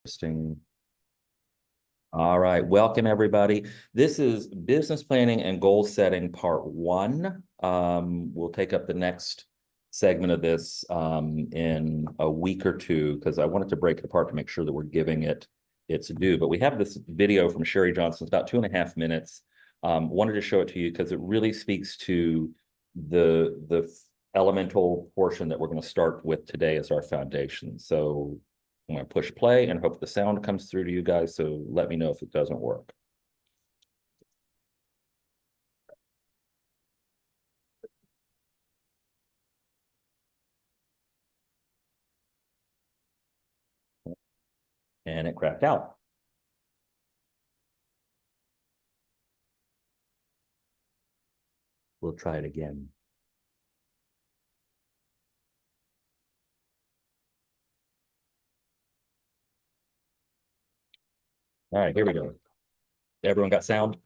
Interesting. All right, welcome everybody. This is business planning and goal setting part one. We'll take up the next segment of this in a week or two because I wanted to break it apart to make sure that we're giving it its due. But we have this video from Sherry Johnson. It's about 2.5 minutes. Wanted to show it to you because it really speaks to the elemental portion that we're going to start with today as our foundation. So I'm going to push play and hope the sound comes through to you guys. So let me know if it doesn't work. And it crapped out. We'll try it again. All right, here we go. Everyone got sound?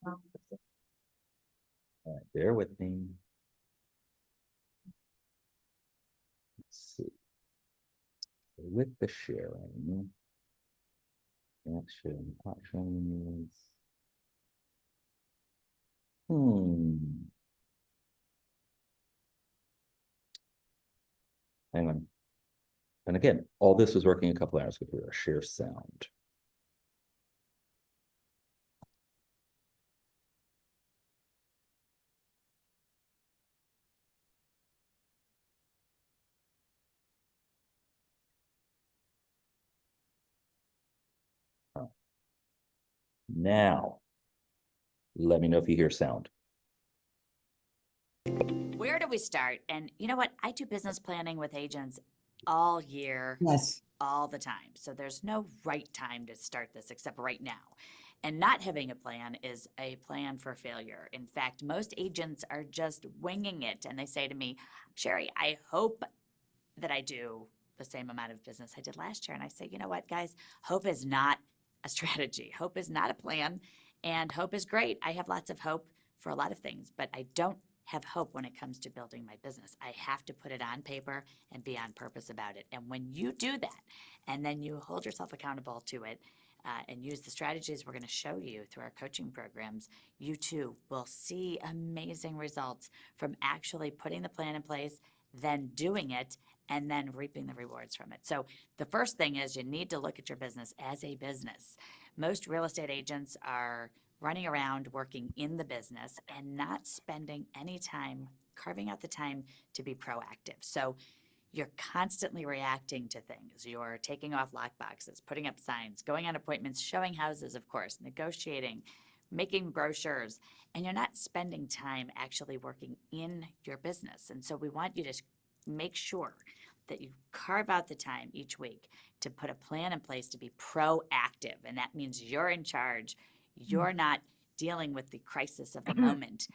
All right, bear with me. Let's see. With the sharing, action, options. Hang on. And again, all this was working a couple hours ago. Share sound. Now, let me know if you hear sound. Where do we start? And you know what? I do business planning with agents all year, Yes. all the time. So there's no right time to start this except right now. And not having a plan is a plan for failure. In fact, most agents are just winging it. And they say to me, Sherry, I hope that I do the same amount of business I did last year. And I say, you know what, guys? Hope is not a strategy, hope is not a plan. And hope is great. I have lots of hope for a lot of things, but I don't have hope when it comes to building my business. I have to put it on paper and be on purpose about it. And when you do that, and then you hold yourself accountable to it, and use the strategies we're going to show you through our coaching programs, you too will see amazing results from actually putting the plan in place, then doing it, and then reaping the rewards from it. So the first thing is you need to look at your business as a business. Most real estate agents are running around working in the business and not spending any time carving out the time to be proactive. So you're constantly reacting to things. You're taking off lock boxes, putting up signs, going on appointments, showing houses, of course, negotiating, making brochures, and you're not spending time actually working in your business. And so we want you to make sure that you carve out the time each week to put a plan in place to be proactive. And that means you're in charge. You're not dealing with the crisis of the moment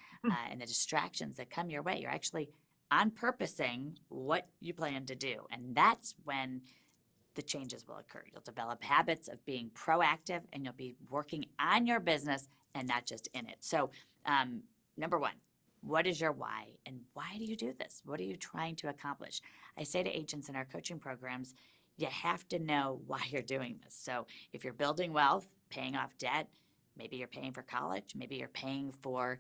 and the distractions that come your way. You're actually on purposing what you plan to do. And that's when the changes will occur. You'll develop habits of being proactive and you'll be working on your business and not just in it. So, number one, what is your why? And why do you do this? What are you trying to accomplish? I say to agents in our coaching programs, you have to know why you're doing this. So, if you're building wealth, paying off debt, maybe you're paying for college, maybe you're paying for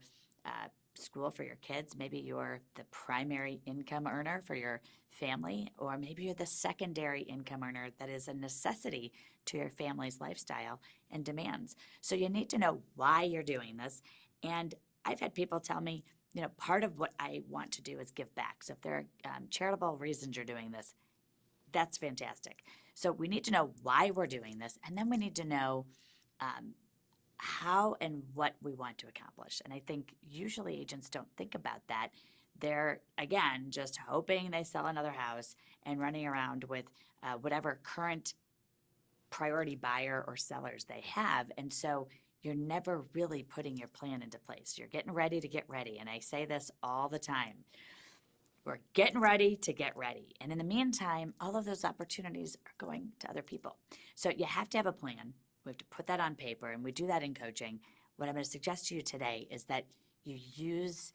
school for your kids, maybe you're the primary income earner for your family, or maybe you're the secondary income earner that is a necessity to your family's lifestyle and demands. So you need to know why you're doing this. And I've had people tell me, you know, part of what I want to do is give back. So if there are charitable reasons you're doing this, that's fantastic. So we need to know why we're doing this, and then we need to know how and what we want to accomplish. And I think usually agents don't think about that. They're, again, just hoping they sell another house and running around with whatever current priority buyer or sellers they have. And so you're never really putting your plan into place. You're getting ready to get ready. And I say this all the time. We're getting ready to get ready. And in the meantime, all of those opportunities are going to other people. So you have to have a plan. We have to put that on paper, and we do that in coaching. What I'm going to suggest to you today is that you use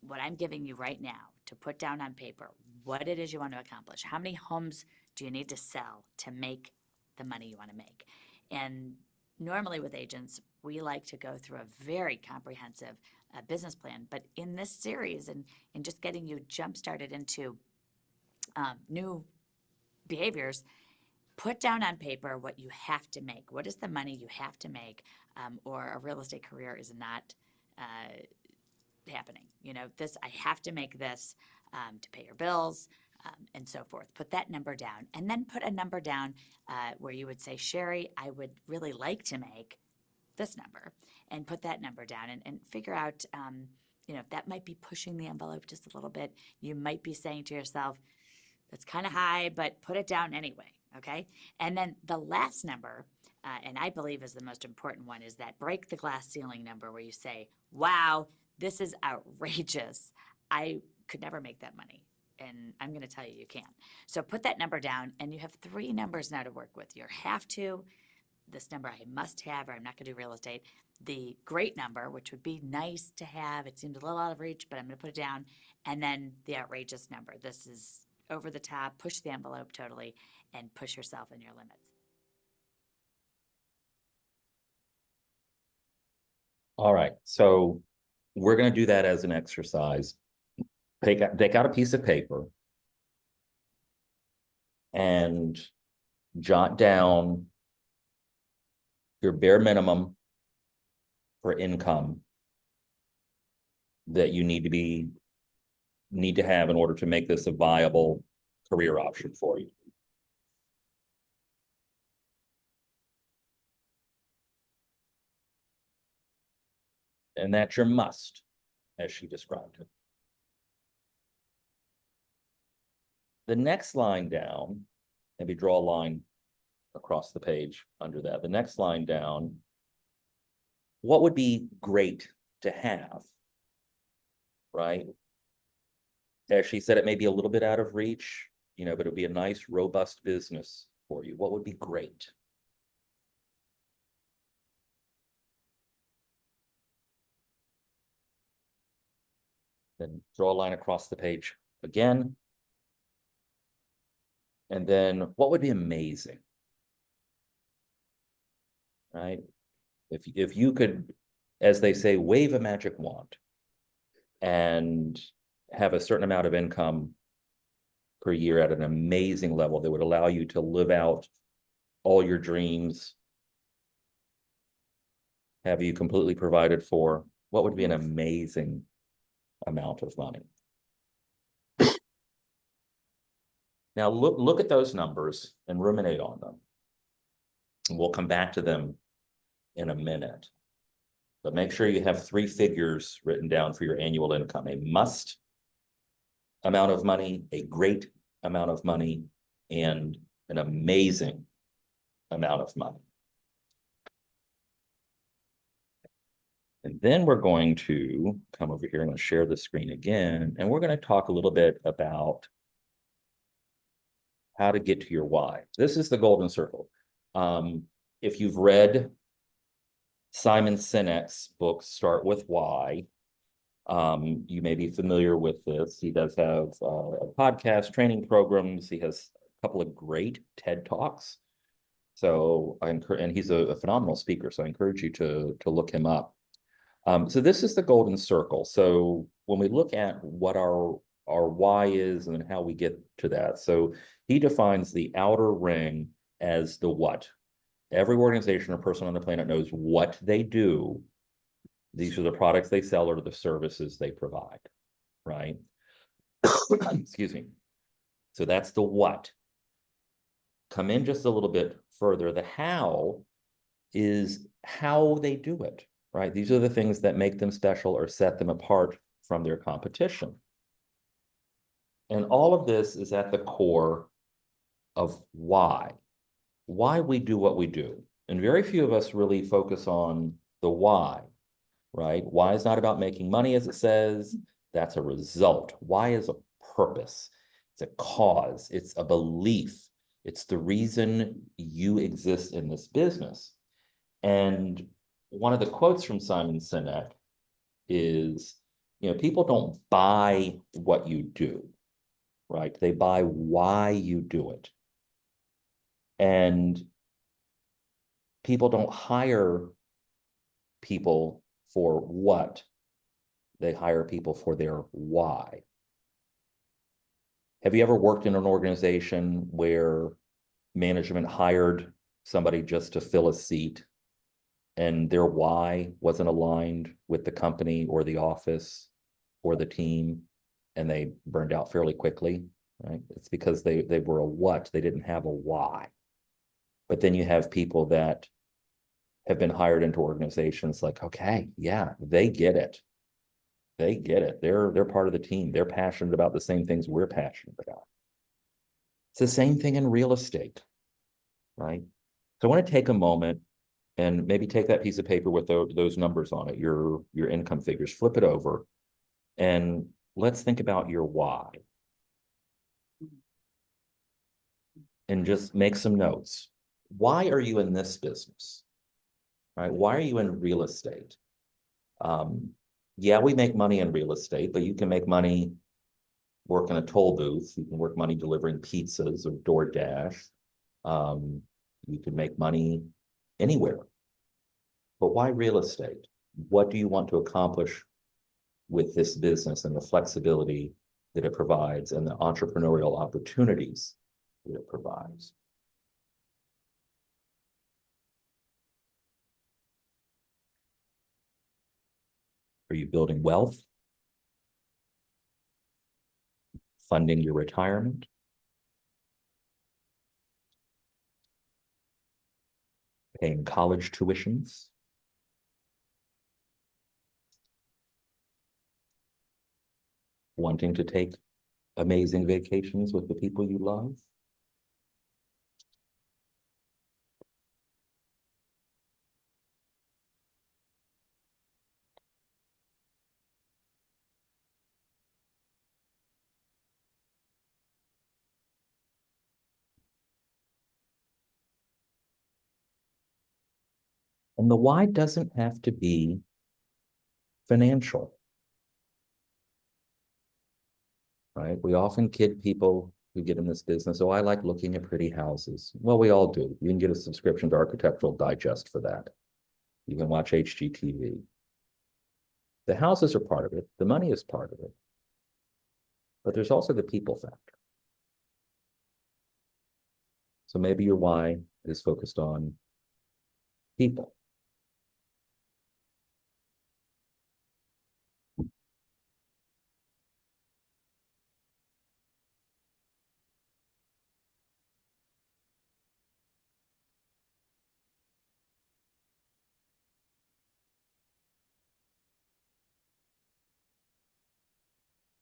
what I'm giving you right now to put down on paper what it is you want to accomplish. How many homes do you need to sell to make the money you want to make? And normally with agents, we like to go through a very comprehensive business plan. But in this series and just getting you jump started into new behaviors, put down on paper what you have to make. What is the money you have to make, or a real estate career is not happening. You know, this, I have to make this to pay your bills, and so forth. Put that number down, and then put a number down where you would say, Sherry, I would really like to make this number, and put that number down, and figure out, you know, that might be pushing the envelope just a little bit. You might be saying to yourself, that's kind of high, but put it down anyway. Okay. And then the last number, and I believe is the most important one, is that break the glass ceiling number where you say, wow, this is outrageous. I could never make that money. And I'm going to tell you, you can. So put that number down, and you have 3 numbers now to work with. Your have to, this number I must have, or I'm not going to do real estate. The great number, which would be nice to have. It seems a little out of reach, but I'm going to put it down. And then the outrageous number. This is over the top, push the envelope totally, and push yourself and your limits. All right, so we're gonna do that as an exercise. Take out a piece of paper and jot down your bare minimum for income that you need to have in order to make this a viable career option for you. And that's your must, as she described it. The next line down, maybe draw a line across the page under that. The next line down, what would be great to have, right? As she said, it may be a little bit out of reach, you know, but it would be a nice, robust business for you. What would be great? Then draw a line across the page again. And then what would be amazing? Right? If you could, as they say, wave a magic wand and have a certain amount of income per year at an amazing level that would allow you to live out all your dreams, have you completely provided for, what would be an amazing amount of money? Now look at those numbers and ruminate on them. And we'll come back to them in a minute. But make sure you have 3 figures written down for your annual income: a must amount of money, a great amount of money, and an amazing amount of money. And then we're going to come over here. I'm going to share the screen again, and we're going to talk a little bit about how to get to your why. This is the golden circle. If you've read Simon Sinek's book, Start With Why, you may be familiar with this. He does have a podcast, training programs. He has a couple of great TED Talks. So I encourage, and he's a phenomenal speaker. So I encourage you to look him up. So this is the golden circle. So when we look at what our why is and how we get to that. So he defines the outer ring as the what. Every organization or person on the planet knows what they do. These are the products they sell or the services they provide, right? Excuse me. So that's the what. Come in just a little bit further. The how is how they do it, right? These are the things that make them special or set them apart from their competition. And all of this is at the core of why we do what we do. And very few of us really focus on the why, right? Why is not about making money, as it says. That's a result. Why is a purpose. It's a cause. It's a belief. It's the reason you exist in this business. And one of the quotes from Simon Sinek is, People don't buy what you do, right? They buy why you do it. And people don't hire people for what, they hire people for their why. Have you ever worked in an organization where management hired somebody just to fill a seat and their why wasn't aligned with the company or the office or the team, and they burned out fairly quickly, right? It's because they were a what, they didn't have a why. But then you have people that have been hired into organizations like, okay, yeah, they get it. They get it. They're part of the team. They're passionate about the same things we're passionate about. It's the same thing in real estate, right? So I want to take a moment and maybe take that piece of paper with those numbers on it, your income figures, flip it over, and let's think about your why. And just make some notes. Why are you in this business? Right? Why are you in real estate? Yeah, we make money in real estate, but you can make money working a toll booth. You can work money delivering pizzas or DoorDash. You can make money anywhere. But why real estate? What do you want to accomplish with this business and the flexibility that it provides and the entrepreneurial opportunities that it provides? Are you building wealth? Funding your retirement? Paying college tuitions? Wanting to take amazing vacations with the people you love? And the why doesn't have to be financial, right? We often kid people who get in this business. Oh, I like looking at pretty houses. Well, we all do. You can get a subscription to Architectural Digest for that. You can watch HGTV. The houses are part of it. The money is part of it. But there's also the people factor. So maybe your why is focused on people.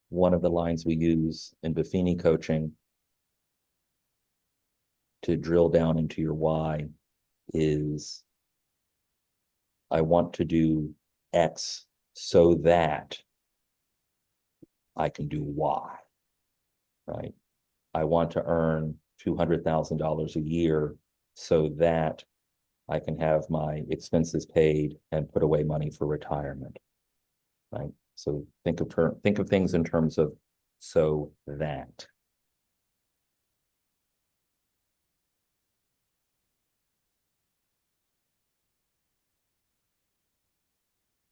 One of the lines we use in Buffini coaching to drill down into your why is, I want to do X so that I can do Y, right? I want to earn $200,000 a year so that I can have my expenses paid and put away money for retirement, right? So think of things in terms of so that.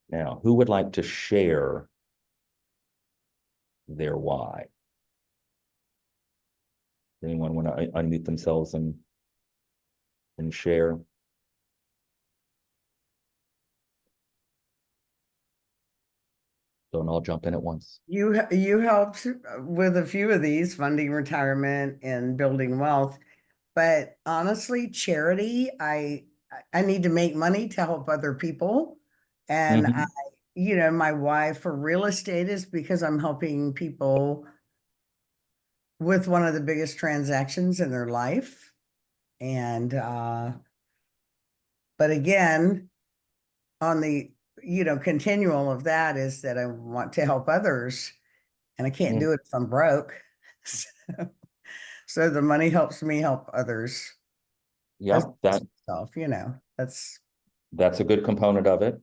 Now, who would like to share their why? Anyone want to unmute themselves and share? Don't all jump in at once. You helped with a few of these, funding retirement and building wealth. But honestly, charity, I need to make money to help other people. And my why for real estate is because I'm helping people with one of the biggest transactions in their life. And but again, on the continual of that is that I want to help others, and I can't do it if I'm broke. So the money helps me help others. Yep, That's that's a good component of it.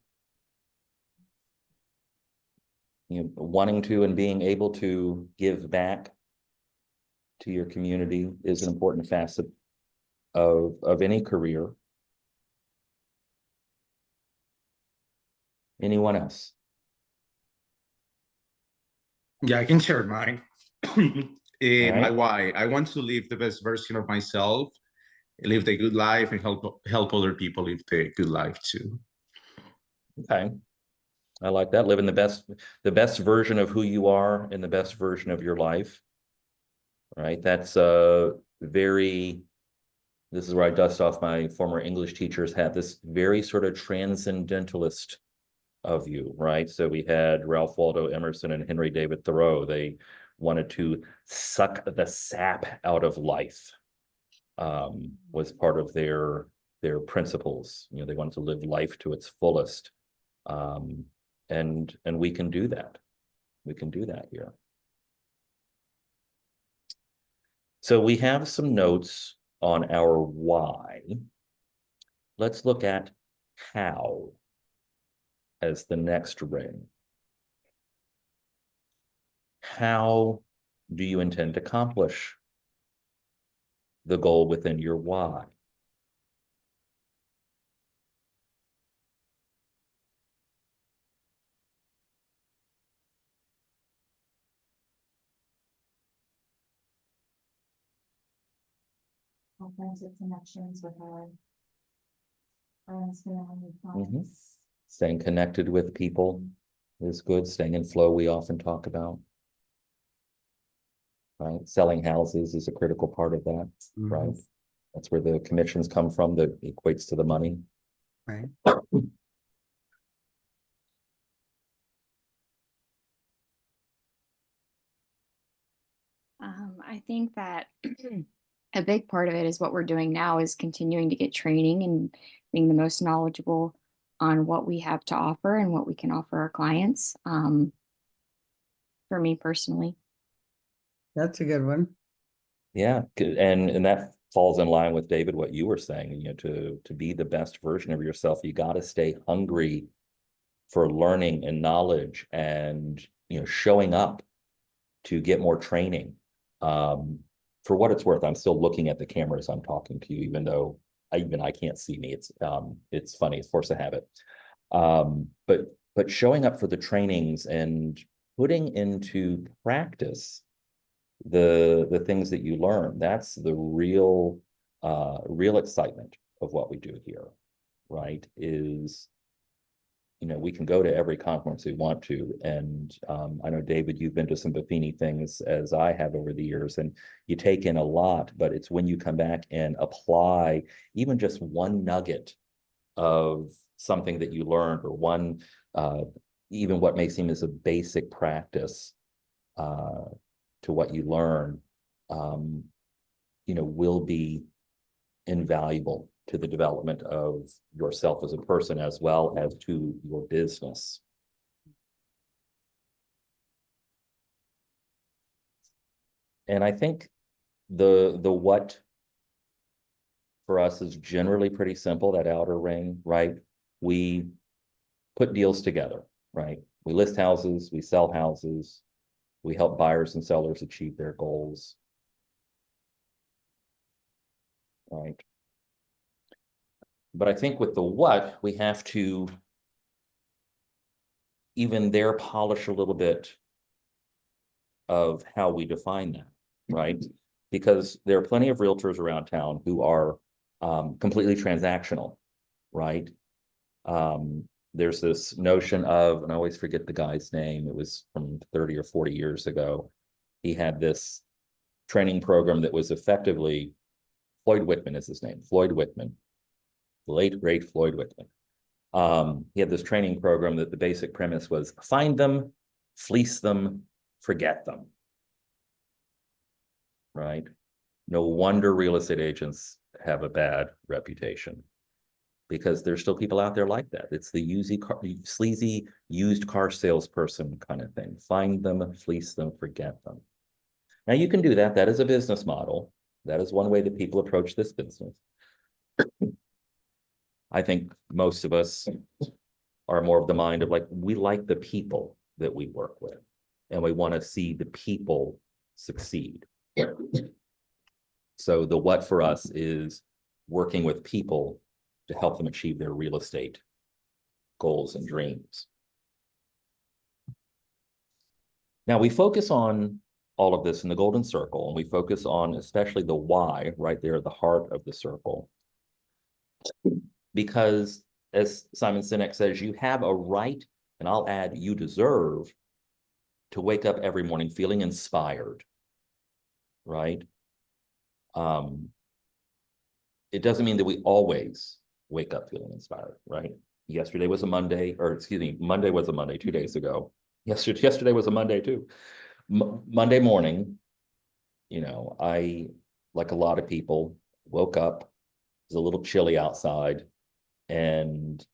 wanting to and being able to give back to your community is an important facet of any career. Anyone else? Yeah, I can share mine. My right. why. I want to live the best version of myself, live the good life, and help other people live the good life too. Okay. I like that. Living the best version of who you are and the best version of your life. Right. That's this is where I dust off my former English teacher's hat, this very sort of transcendentalist of you, right? So we had Ralph Waldo Emerson and Henry David Thoreau. They wanted to suck the sap out of life, was part of their principles. They wanted to live life to its fullest. And we can do that. We can do that here. So we have some notes on our why. Let's look at how as the next ring. How do you intend to accomplish the goal within your why? All kinds of connections with our friends, family, clients. Staying connected with people is good. Staying in flow, we often talk about. Right? Selling houses is a critical part of that, right? That's where the commissions come from that equates to the money. Right. I think that a big part of it is what we're doing now is continuing to get training and being the most knowledgeable on what we have to offer and what we can offer our clients. For me personally. That's a good one. Yeah, and that falls in line with David, what you were saying, to be the best version of yourself, you got to stay hungry for learning and knowledge and, showing up to get more training. For what it's worth, I'm still looking at the camera as I'm talking to you, even though I can't see me. It's funny, it's force of habit. But showing up for the trainings and putting into practice the things that you learn, that's the real excitement of what we do here, right? Is we can go to every conference we want to, and I know, David, you've been to some Buffini things as I have over the years, and you take in a lot, but it's when you come back and apply even just one nugget of something that you learned, or one even what may seem as a basic practice to what you learn, will be invaluable to the development of yourself as a person, as well as to your business. And I think the what for us is generally pretty simple, that outer ring, right? We put deals together, right? We list houses, we sell houses, we help buyers and sellers achieve their goals, right? But I think with the what, we have to even there polish a little bit of how we define that, right? Because there are plenty of realtors around town who are completely transactional, right? There's this notion of, and I always forget the guy's name, it was from 30 or 40 years ago. He had this training program that was effectively, Floyd Whitman is his name, Floyd Whitman, the late great Floyd Whitman. He had this training program that the basic premise was find them, fleece them, forget them. Right? No wonder real estate agents have a bad reputation, because there's still people out there like that. It's the sleazy used car salesperson kind of thing. Find them, fleece them, forget them. Now you can do that. That is a business model. That is one way that people approach this business. I think most of us are more of the mind of, like, we like the people, that we work with. And we want to see the people succeed. So the what for us is working with people to help them achieve their real estate goals and dreams. Now we focus on all of this in the golden circle, and we focus on especially the why right there at the heart of the circle. Because as Simon Sinek says, you have a right, and I'll add, you deserve to wake up every morning feeling inspired, right? It doesn't mean that we always wake up feeling inspired, right? Yesterday was a Monday, or excuse me, Monday was a Monday 2 days ago. Yesterday was a Monday too. Monday morning, you know, I, like a lot of people, woke up, it was a little chilly outside, and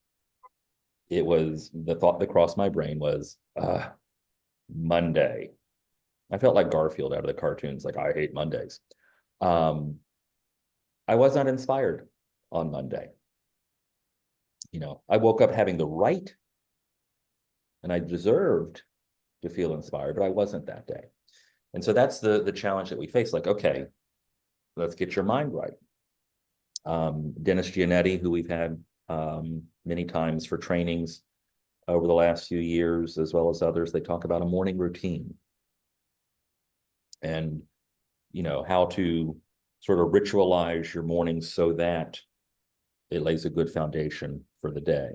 it was, the thought that crossed my brain was, Monday. I felt like Garfield out of the cartoons, like, I hate Mondays. I was not inspired on Monday. You know, I woke up having the right, and I deserved to feel inspired, but I wasn't that day. And so that's the challenge that we face. Like, okay, let's get your mind right. Dennis Giannetti, who we've had many times for trainings over the last few years, as well as others, they talk about a morning routine. And, you know, how to sort of ritualize your mornings so that it lays a good foundation for the day.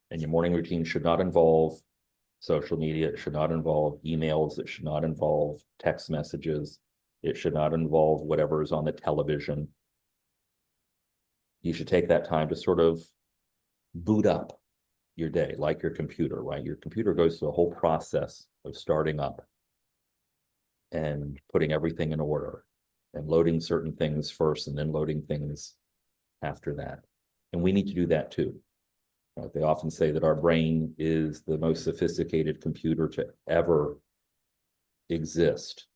And your morning routine should not involve social media. It should not involve emails. It should not involve text messages. It should not involve whatever is on the television. You should take that time to sort of boot up your day, like your computer, right? Your computer goes through a whole process of starting up and putting everything in order and loading certain things first and then loading things after that. And we need to do that too. Right? They often say that our brain is the most sophisticated computer to ever exist.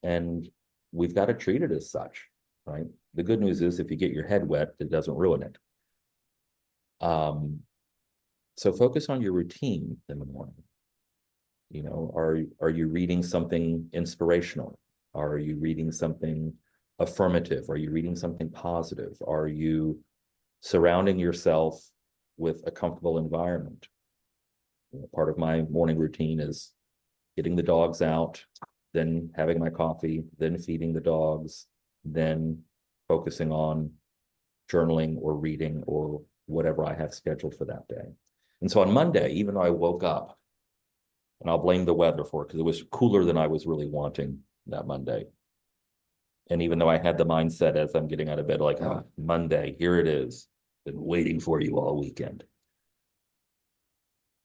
And we've got to treat it as such, right? The good news is if you get your head wet, it doesn't ruin it. So focus on your routine in the morning. You know, are you reading something inspirational? Are you reading something affirmative? Are you reading something positive? Are you surrounding yourself with a comfortable environment? You know, part of my morning routine is getting the dogs out, then having my coffee, then feeding the dogs, then focusing on journaling or reading or whatever I have scheduled for that day. And so on Monday, even though I woke up, and I'll blame the weather for it because it was cooler than I was really wanting that Monday. And even though I had the mindset as I'm getting out of bed, like, oh, Monday, here it is, been waiting for you all weekend.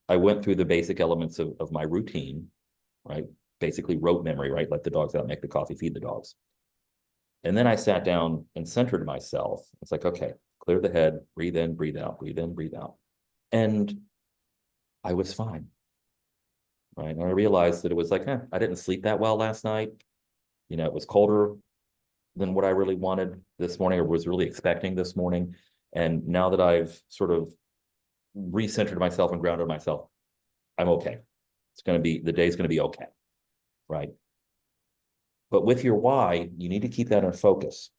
I went through the basic elements of my routine, right? Basically rote memory, right? Let the dogs out, make the coffee, feed the dogs. And then I sat down and centered myself. It's like, okay, clear the head, breathe in, breathe out, breathe in, breathe out. And I was fine. Right. And I realized that it was like, I didn't sleep that well last night. You know, it was colder than what I really wanted this morning or was really expecting this morning. And now that I've sort of recentered myself and grounded myself, I'm okay. It's going to be, the day's going to be okay. Right. But with your why, you need to keep that in focus.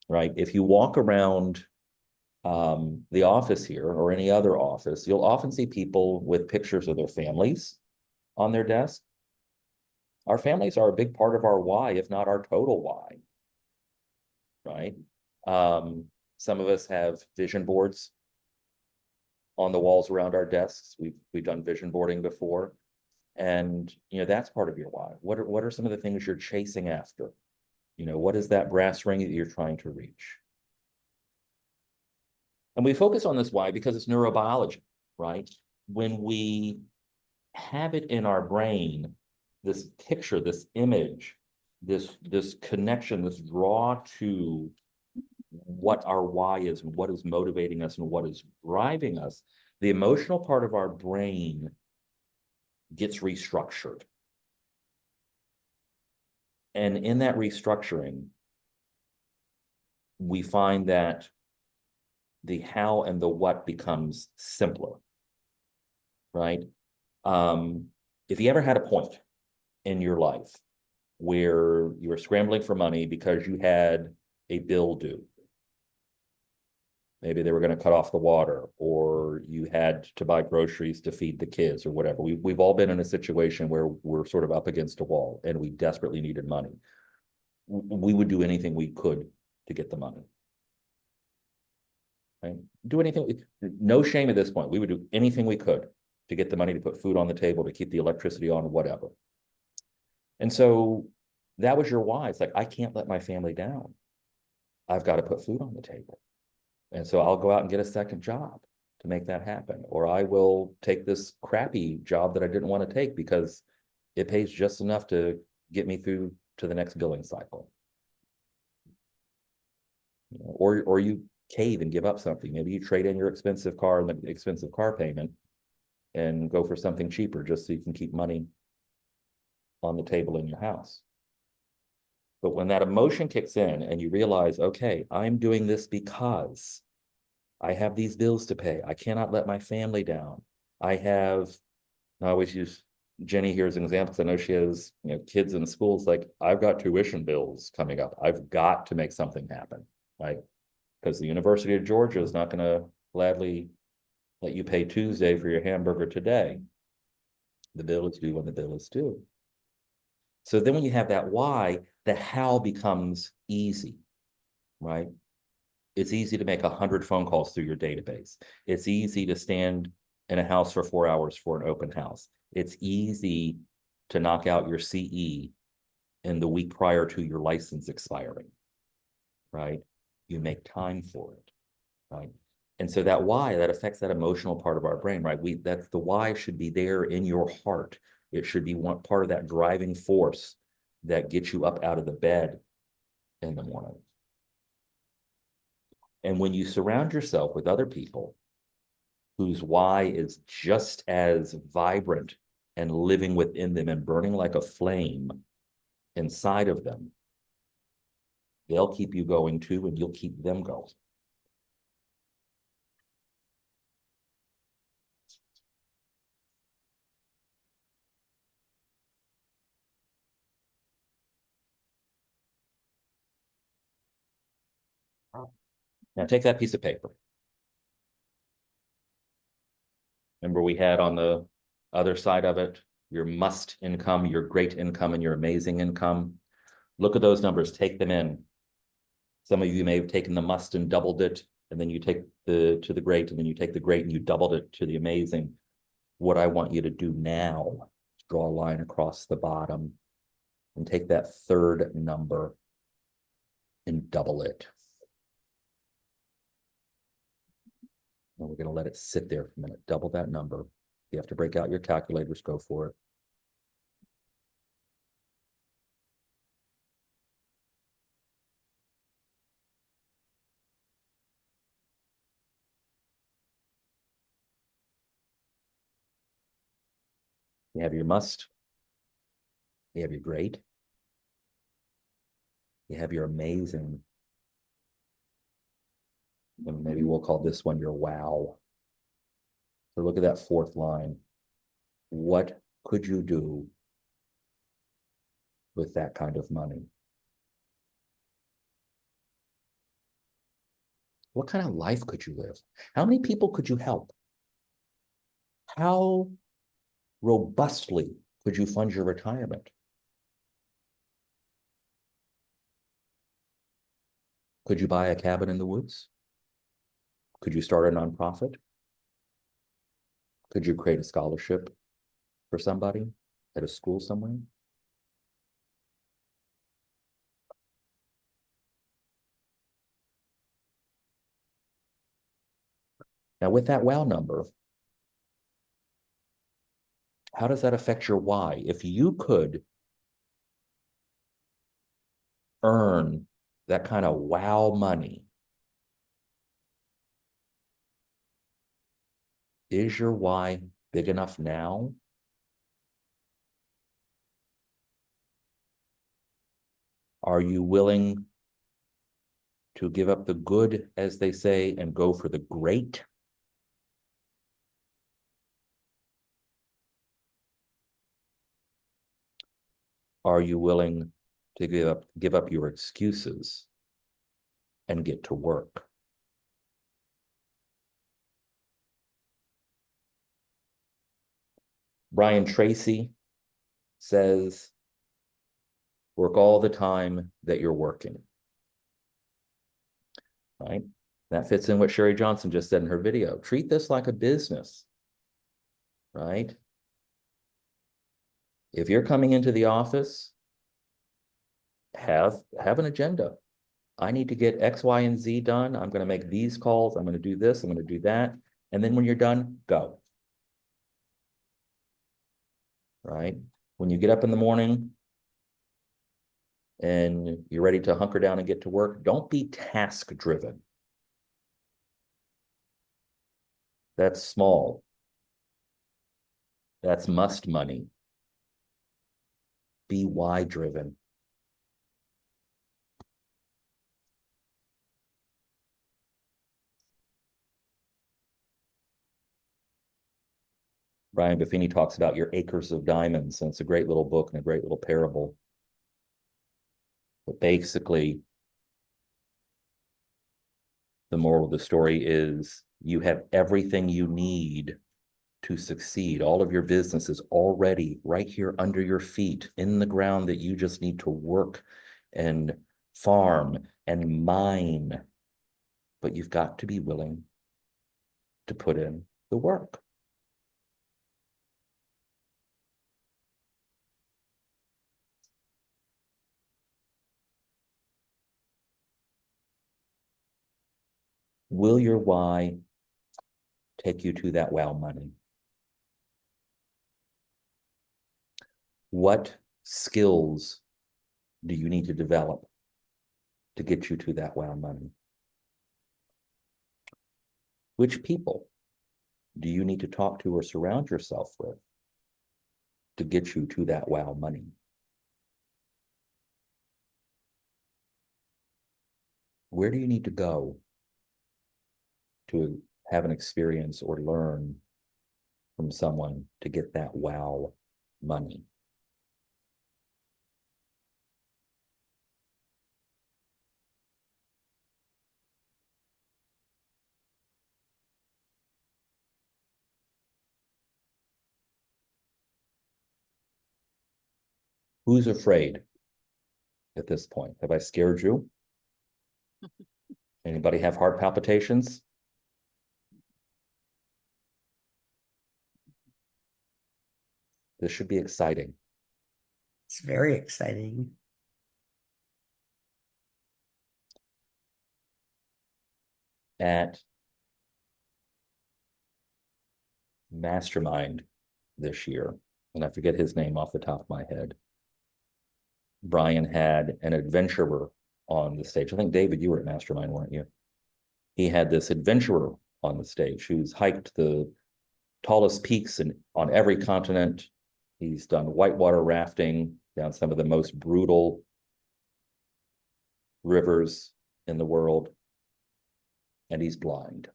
Right. If you walk around the office here or any other office, you'll often see people with pictures of their families on their desk. Our families are a big part of our why, if not our total why, right? Some of us have vision boards on the walls around our desks. We've done vision boarding before, and you know that's part of your why. What are some of the things you're chasing after? You know, what is that brass ring that you're trying to reach? And we focus on this why because it's neurobiology, right? When we have it in our brain, this picture, this image, this connection, this draw to what our why is and what is motivating us and what is driving us, the emotional part of our brain gets restructured. And in that restructuring, we find that the how and the what becomes simpler, right? if you ever had a point in your life where you were scrambling for money because you had a bill due, maybe they were going to cut off the water, or you had to buy groceries to feed the kids or whatever. We've all been in a situation where we're sort of up against a wall and we desperately needed money. We would do anything we could to get the money. Right? Do anything, no shame at this point. We would do anything we could to get the money to put food on the table, to keep the electricity on, whatever. And so that was your why. It's like, I can't let my family down. I've got to put food on the table. And so I'll go out and get a second job to make that happen. Or I will take this crappy job that I didn't want to take because it pays just enough to get me through to the next billing cycle. Or you cave and give up something. Maybe you trade in your expensive car and the expensive car payment and go for something cheaper just so you can keep money on the table in your house. But when that emotion kicks in and you realize, okay, I'm doing this because I have these bills to pay. I cannot let my family down. I always use Jenny here as an example because I know she has, kids in schools. Like, I've got tuition bills coming up. I've got to make something happen, right? Because the University of Georgia is not going to gladly let you pay Tuesday for your hamburger today. The bill is due when the bill is due. So then when you have that why, the how becomes easy, right? It's easy to make 100 phone calls through your database. It's easy to stand in a house for 4 hours for an open house. It's easy to knock out your CE in the week prior to your license expiring, right? You make time for it, right? And so that why, that affects that emotional part of our brain, right? That's the why should be there in your heart. It should be one part of that driving force that gets you up out of the bed in the morning. And when you surround yourself with other people whose why is just as vibrant and living within them and burning like a flame inside of them, they'll keep you going too, and you'll keep them going. Now take that piece of paper. Remember we had on the other side of it, your must income, your great income, and your amazing income. Look at those numbers, take them in. Some of you may have taken the must and doubled it, and then you take to the great, and then you take the great and you doubled it to the amazing. What I want you to do now is draw a line across the bottom and take that third number and double it. And we're going to let it sit there for a minute. Double that number. You have to break out your calculators, go for it. You have your must. You have your great. You have your amazing. And maybe we'll call this one your wow. So look at that fourth line. What could you do with that kind of money? What kind of life could you live? How many people could you help? How robustly could you fund your retirement? Could you buy a cabin in the woods? Could you start a nonprofit? Could you create a scholarship for somebody at a school somewhere? Now, with that wow number, how does that affect your why? If you could earn that kind of wow money, is your why big enough now? Are you willing to give up the good, as they say, and go for the great? are you willing to give up your excuses and get to work? Brian Tracy says, work all the time that you're working. Right? That fits in what Sherry Johnson just said in her video. Treat this like a business, right? If you're coming into the office, have an agenda. I need to get X, Y, and Z done. I'm going to make these calls. I'm going to do this. I'm going to do that. And then when you're done, go. Right? When you get up in the morning and you're ready to hunker down and get to work, don't be task driven. That's small. That's must money. Be why driven. Brian Buffini talks about your acres of diamonds, and it's a great little book and a great little parable. But basically, the moral of the story is you have everything you need to succeed. All of your business is already right here under your feet in the ground that you just need to work and farm and mine. But you've got to be willing to put in the work. Will your why take you to that wow money? What skills do you need to develop to get you to that wow money? Which people do you need to talk to or surround yourself with to get you to that wow money? Where do you need to go to have an experience or learn from someone to get that wow money? Who's afraid at this point? Have I scared you? Anybody have heart palpitations? This should be exciting. It's very exciting. At Mastermind this year, and I forget his name off the top of my head, Brian had an adventurer on the stage. I think, David, you were at Mastermind, weren't you? He had this adventurer on the stage who's hiked the tallest peaks on every continent. He's done whitewater rafting down some of the most brutal rivers in the world, and he's blind.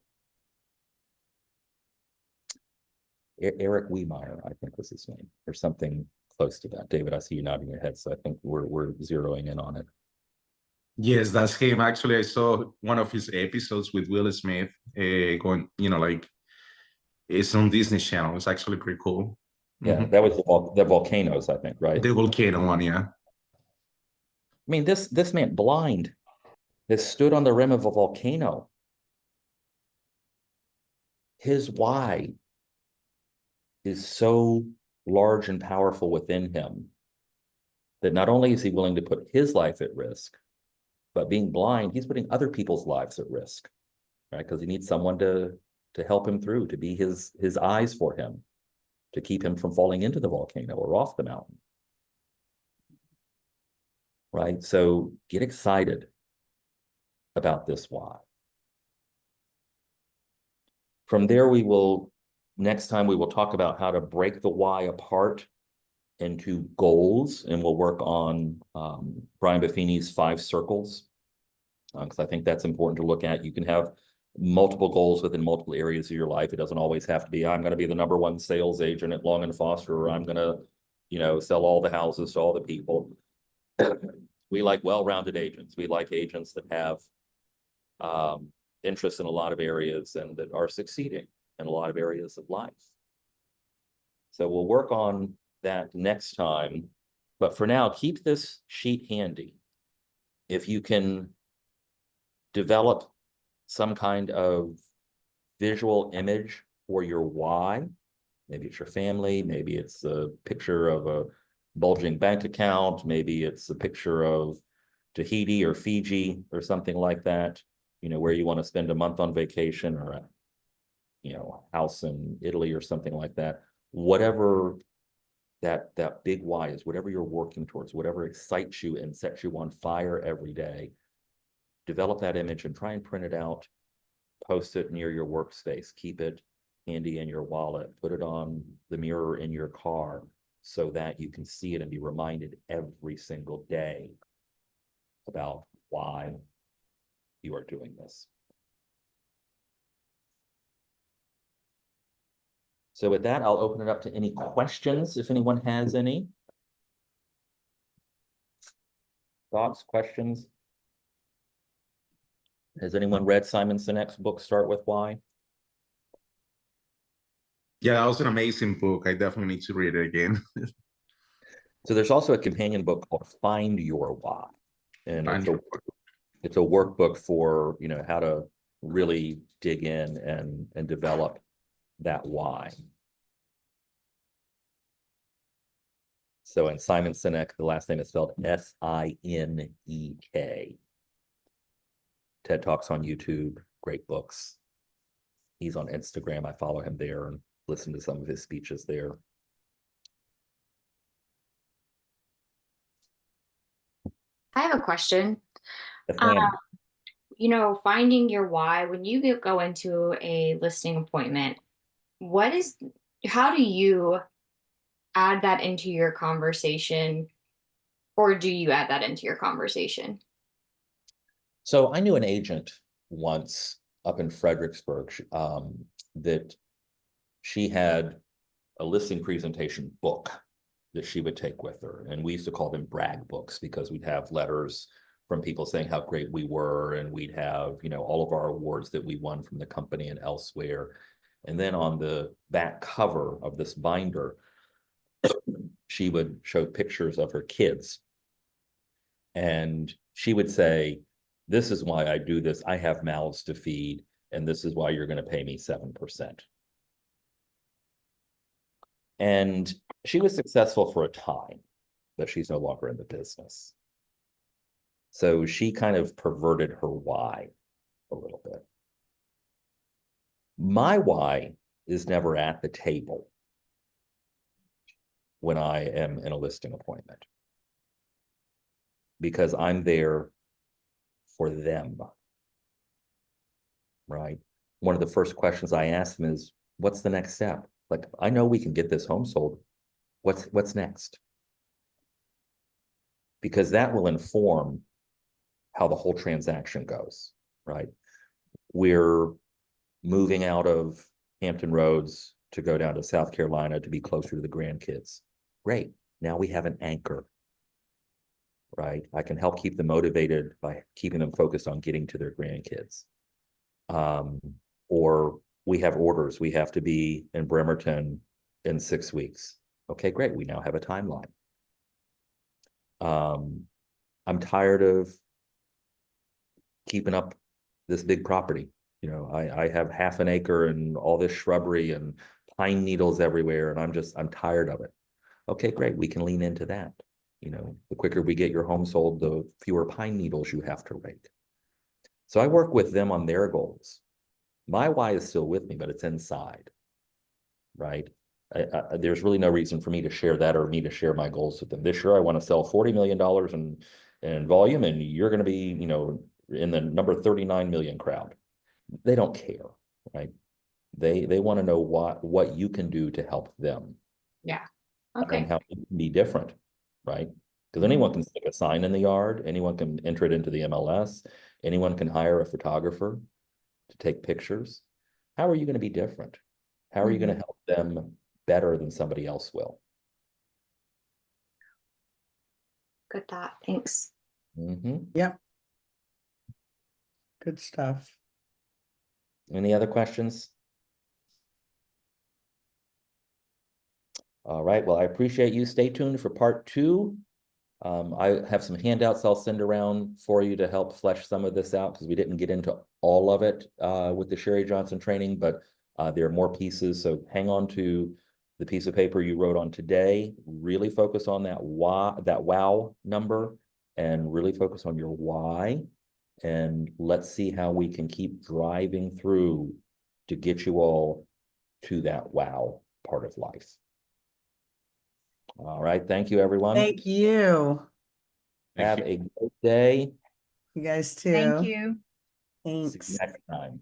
Eric Wiemeyer, I think was his name, or something close to that. David, I see you nodding your head, so I think we're zeroing in on it. Yes, that's him. Actually, I saw one of his episodes with Will Smith going, like it's on Disney Channel. It's actually pretty cool. Yeah, that was the volcanoes, I think, right? The volcano one, yeah. I mean, this man blind has stood on the rim of a volcano. His why is so large and powerful within him that not only is he willing to put his life at risk, but being blind, he's putting other people's lives at risk, right? Because he needs someone to help him through, to be his eyes for him, to keep him from falling into the volcano or off the mountain. Right? So get excited about this why. From there, next time we will talk about how to break the why apart into goals, and we'll work on Brian Buffini's 5 circles, because I think that's important to look at. You can have multiple goals within multiple areas of your life. It doesn't always have to be, I'm going to be the #1 sales agent at Long and Foster, or I'm going to sell all the houses to all the people. We like well-rounded agents. We like agents that have interest in a lot of areas and that are succeeding in a lot of areas of life. So we'll work on that next time. But for now, keep this sheet handy. If you can develop some kind of visual image for your why, maybe it's your family, maybe it's a picture of a bulging bank account, maybe it's a picture of Tahiti or Fiji or something like that, where you want to spend a month on vacation, or a house in Italy or something like that. Whatever that big why is, whatever you're working towards, whatever excites you and sets you on fire every day, develop that image and try and print it out, post it near your workspace, keep it handy in your wallet, put it on the mirror in your car so that you can see it and be reminded every single day about why you are doing this. So with that, I'll open it up to any questions, if anyone has any. Thoughts, questions? Has anyone read Simon Sinek's book, Start With Why? Yeah, that was an amazing book. I definitely need to read it again. So there's also a companion book called Find Your Why. And it's a workbook for, how to really dig in and develop that why. So in Simon Sinek, the last name is spelled S-I-N-E-K. TED Talks on YouTube, great books. He's on Instagram. I follow him there and listen to some of his speeches there. I have a question. Yes, ma'am. Finding your why, when you go into a listing appointment, how do you add that into your conversation, or do you add that into your conversation? So I knew an agent once up in Fredericksburg that she had a listing presentation book that she would take with her. And we used to call them brag books because we'd have letters from people saying how great we were, and we'd have, all of our awards that we won from the company and elsewhere. And then on the back cover of this binder, she would show pictures of her kids. And she would say, this is why I do this. I have mouths to feed, and this is why you're going to pay me 7%. And she was successful for a time, but she's no longer in the business. So she kind of perverted her why a little bit. My why is never at the table when I am in a listing appointment, because I'm there for them, right? One of the first questions I ask them is, what's the next step? Like, I know we can get this home sold. What's next? Because that will inform how the whole transaction goes, right? We're moving out of Hampton Roads to go down to South Carolina to be closer to the grandkids. Great. Now we have an anchor, right? I can help keep them motivated by keeping them focused on getting to their grandkids. Or we have orders. We have to be in Bremerton in 6 weeks. Okay, great. We now have a timeline. I'm tired of keeping up this big property. I have half an acre and all this shrubbery and pine needles everywhere, and I'm tired of it. Okay, great. We can lean into that. The quicker we get your home sold, the fewer pine needles you have to rake. So I work with them on their goals. My why is still with me, but it's inside, right? There's really no reason for me to share that or me to share my goals with them. This year, I want to sell $40 million in volume, and you're going to be, in the number 39 million crowd. They don't care, right? They want to know what you can do to help them. Yeah. Okay. And how it can be different, right? Because anyone can stick a sign in the yard, anyone can enter it into the MLS, anyone can hire a photographer to take pictures. How are you going to be different? How are you going to help them better than somebody else will? at that. Thanks. Mhm. Yep. Good stuff. Any other questions? All right, well, I appreciate you. Stay tuned for part 2. I have some handouts I'll send around for you to help flesh some of this out because we didn't get into all of it with the Sherry Johnson training, but there are more pieces. So hang on to the piece of paper you wrote on today. Really focus on that wow number, and really focus on your why. And let's see how we can keep driving through to get you all to that wow part of life. All right, thank you, everyone. Thank you. Have a great day. You guys Thank too. you. See you Thanks. next time.